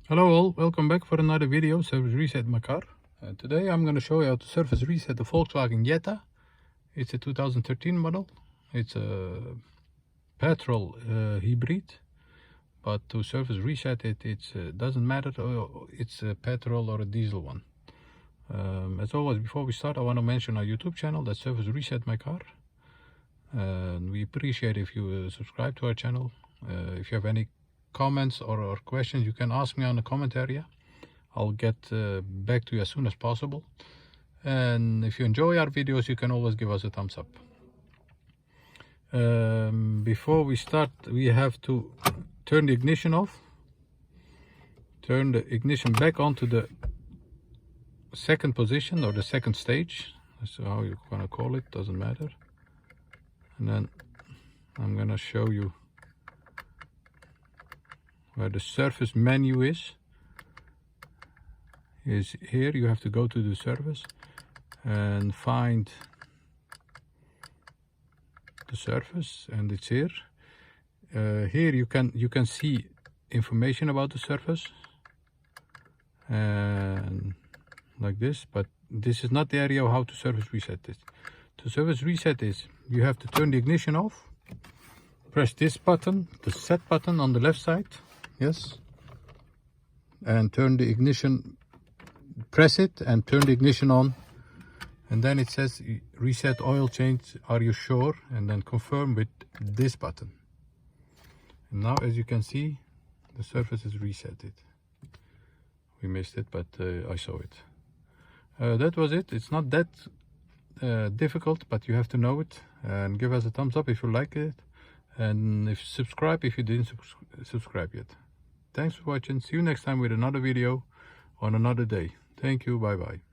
Hello all, welcome back for another video, service reset my car. Today I'm going to show you how to service reset the Volkswagen Jetta. It's a 2013 model. It's a petrol hybrid, but to service reset it, it doesn't matter it's a petrol or a diesel one. As always, before we start, I want to mention our YouTube channel, that's Service Reset My Car. We appreciate if you subscribe to our channel. If you have any comments or questions, you can ask me on the comment area. I'll get back to you as soon as possible. And if you enjoy our videos, you can always give us a thumbs up. Before we start, we have to turn the ignition off, turn the ignition back onto the second position or the second stage, that's how you're gonna call it, doesn't matter. And then I'm gonna show you where the service menu is here. You have to go to the service and find the service, and it's here. Here you can see information about the service and like this, but this is not the area of how to service reset it. To service reset is you have to turn the ignition off, press this button, the set button on the left side, yes, and turn the ignition, press it and turn the ignition on, and then it says reset oil change, are you sure, and then confirm with this button. And now as you can see, the surface is resetted. We missed it, but I saw it. That was it. It's not that difficult, but you have to know it, and give us a thumbs up if you like it, and subscribe if you didn't subscribe yet. Thanks for watching. See you next time with another video on another day. Thank you. Bye bye.